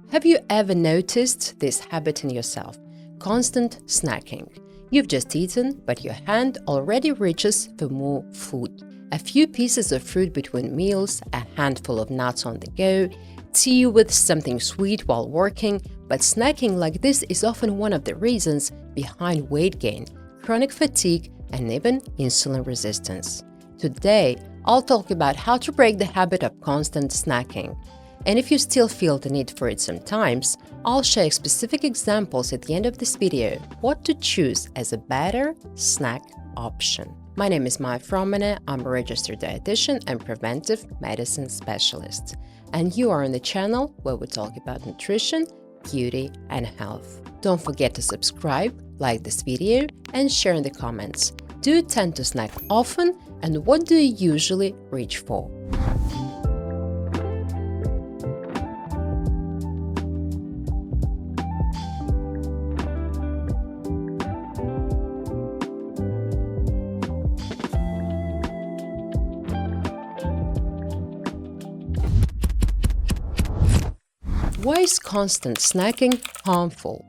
Have you ever noticed this habit in yourself? Constant snacking. You've just eaten, but your hand already reaches for more food. A few pieces of fruit between meals, a handful of nuts on the go, tea with something sweet while working, but snacking like this is often one of the reasons behind weight gain, chronic fatigue, and even insulin resistance. Today, I'll talk about how to break the habit of constant snacking. And if you still feel the need for it sometimes, I'll share specific examples at the end of this video what to choose as a better snack option. My name is Maya Fromene, I'm a registered dietitian and preventive medicine specialist. And you are on the channel where we talk about nutrition, beauty, and health. Don't forget to subscribe, like this video, and share in the comments. Do you tend to snack often, and what do you usually reach for? Why is constant snacking harmful?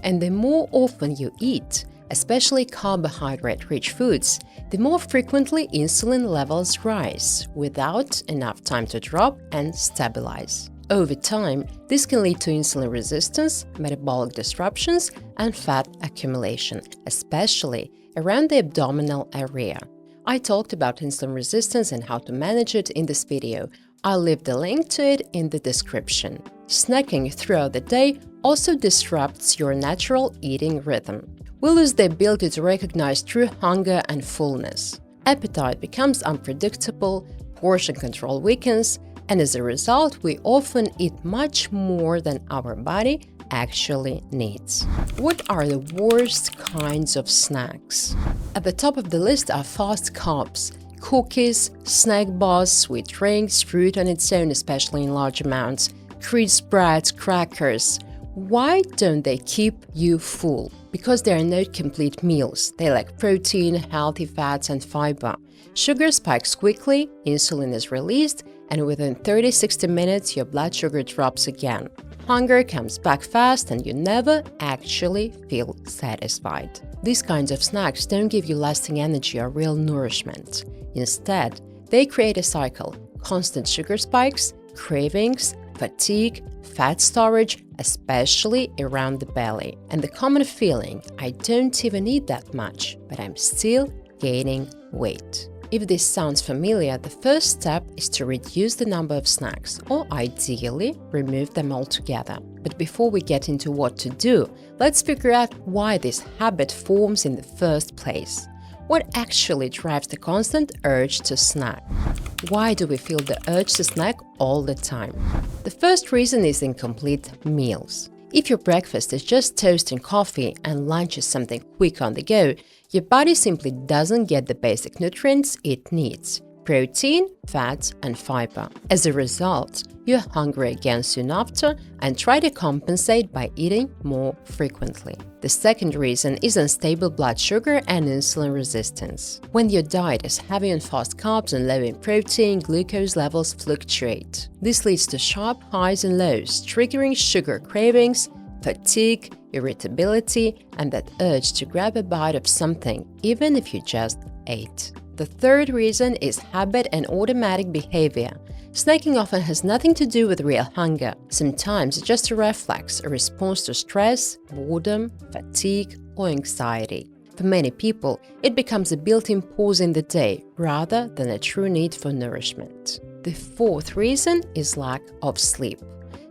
And the more often you eat, especially carbohydrate-rich foods, the more frequently insulin levels rise without enough time to drop and stabilize. Over time, this can lead to insulin resistance, metabolic disruptions, and fat accumulation, especially around the abdominal area. I talked about insulin resistance and how to manage it in this video. I'll leave the link to it in the description. Snacking throughout the day also disrupts your natural eating rhythm. We lose the ability to recognize true hunger and fullness. Appetite becomes unpredictable, portion control weakens, and as a result, we often eat much more than our body actually needs. What are the worst kinds of snacks? At the top of the list are fast carbs. Cookies, snack bars, sweet drinks, fruit on its own, especially in large amounts, crisp breads, crackers. Why don't they keep you full? Because they are not complete meals. They lack protein, healthy fats, and fiber. Sugar spikes quickly, insulin is released, and within 30-60 minutes, your blood sugar drops again. Hunger comes back fast, and you never actually feel satisfied. These kinds of snacks don't give you lasting energy or real nourishment. Instead, they create a cycle: constant sugar spikes, cravings, fatigue, fat storage, especially around the belly, and the common feeling, I don't even eat that much, but I'm still gaining weight. If this sounds familiar, the first step is to reduce the number of snacks, or ideally, remove them altogether. But before we get into what to do, let's figure out why this habit forms in the first place. What actually drives the constant urge to snack? Why do we feel the urge to snack all the time? The first reason is incomplete meals. If your breakfast is just toast and coffee and lunch is something quick on the go, your body simply doesn't get the basic nutrients it needs: protein, fats, and fiber. As a result, you're hungry again soon after and try to compensate by eating more frequently. The second reason is unstable blood sugar and insulin resistance. When your diet is heavy on fast carbs and low in protein, glucose levels fluctuate. This leads to sharp highs and lows, triggering sugar cravings, fatigue, irritability, and that urge to grab a bite of something, even if you just ate. The third reason is habit and automatic behavior. Snacking often has nothing to do with real hunger. Sometimes it's just a reflex, a response to stress, boredom, fatigue, or anxiety. For many people, it becomes a built-in pause in the day rather than a true need for nourishment. The fourth reason is lack of sleep.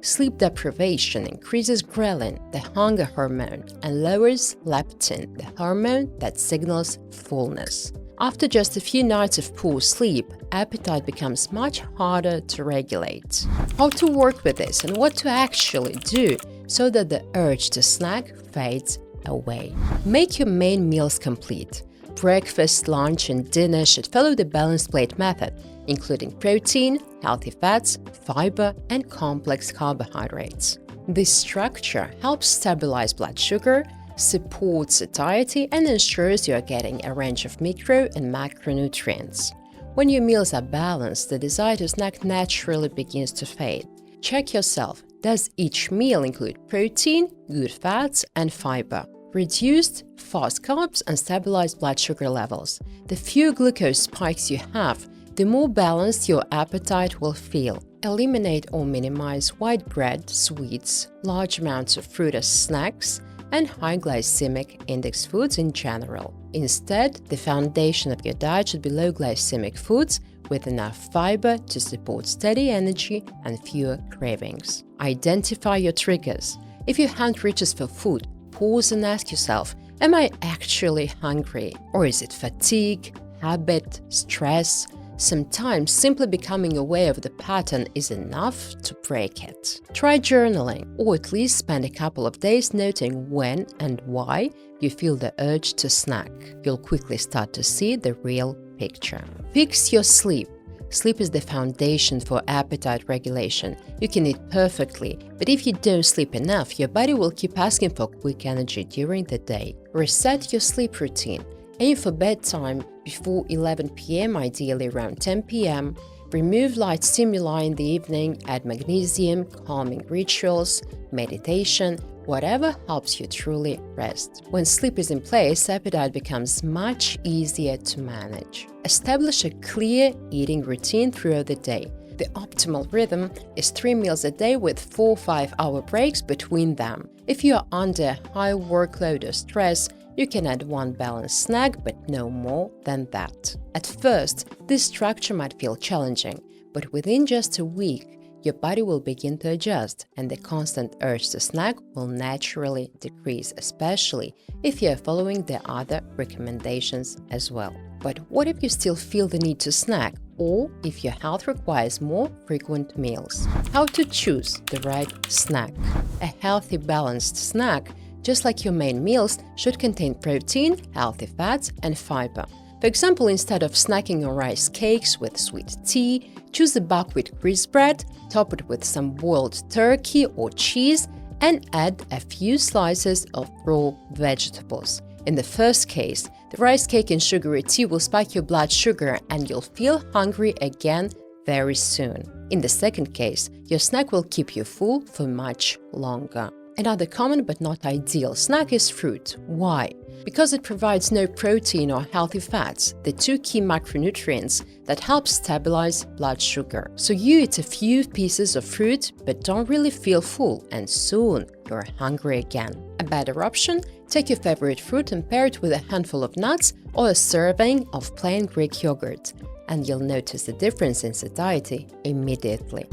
Sleep deprivation increases ghrelin, the hunger hormone, and lowers leptin, the hormone that signals fullness. After just a few nights of poor sleep, appetite becomes much harder to regulate. How to work with this and what to actually do so that the urge to snack fades away. Make your main meals complete. Breakfast, lunch, and dinner should follow the balanced plate method, including protein, healthy fats, fiber, and complex carbohydrates. This structure helps stabilize blood sugar, supports satiety, and ensures you are getting a range of micro and macronutrients. When your meals are balanced, the desire to snack naturally begins to fade. Check yourself. Does each meal include protein, good fats, and fiber? Reduced fast carbs and stabilized blood sugar levels. The fewer glucose spikes you have, the more balanced your appetite will feel. Eliminate or minimize white bread, sweets, large amounts of fruit as snacks, and high glycemic index foods in general. Instead, the foundation of your diet should be low glycemic foods with enough fiber to support steady energy and fewer cravings. Identify your triggers. If your hand reaches for food, pause and ask yourself, am I actually hungry? Or is it fatigue, habit, stress? Sometimes simply becoming aware of the pattern is enough to break it. Try journaling, or at least spend a couple of days noting when and why you feel the urge to snack. You'll quickly start to see the real picture. Fix your sleep. Sleep is the foundation for appetite regulation. You can eat perfectly, but if you don't sleep enough, your body will keep asking for quick energy during the day. Reset your sleep routine. Aim for bedtime before 11 p.m., ideally around 10 p.m. Remove light stimuli in the evening, add magnesium, calming rituals, meditation, whatever helps you truly rest. When sleep is in place, appetite becomes much easier to manage. Establish a clear eating routine throughout the day. The optimal rhythm is 3 meals a day with 4 5-hour breaks between them. If you are under high workload or stress, you can add 1 balanced snack, but no more than that. At first, this structure might feel challenging, but within just a week, your body will begin to adjust and the constant urge to snack will naturally decrease, especially if you are following the other recommendations as well. But what if you still feel the need to snack, or if your health requires more frequent meals? How to choose the right snack? A healthy, balanced snack, just like your main meals, should contain protein, healthy fats, and fiber. For example, instead of snacking on rice cakes with sweet tea, choose a buckwheat grist bread, top it with some boiled turkey or cheese, and add a few slices of raw vegetables. In the first case, the rice cake and sugary tea will spike your blood sugar and you'll feel hungry again very soon. In the second case, your snack will keep you full for much longer. Another common but not ideal snack is fruit. Why? Because it provides no protein or healthy fats, the 2 key macronutrients that help stabilize blood sugar. So you eat a few pieces of fruit but don't really feel full, and soon you're hungry again. A better option? Take your favorite fruit and pair it with a handful of nuts or a serving of plain Greek yogurt, and you'll notice the difference in satiety immediately.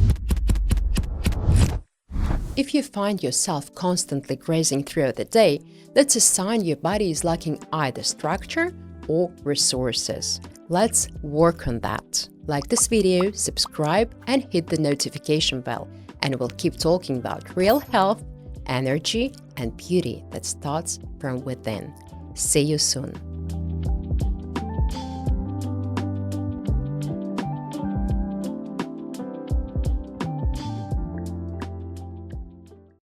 If you find yourself constantly grazing throughout the day, that's a sign your body is lacking either structure or resources. Let's work on that. Like this video, subscribe, and hit the notification bell, and we'll keep talking about real health, energy, and beauty that starts from within. See you soon.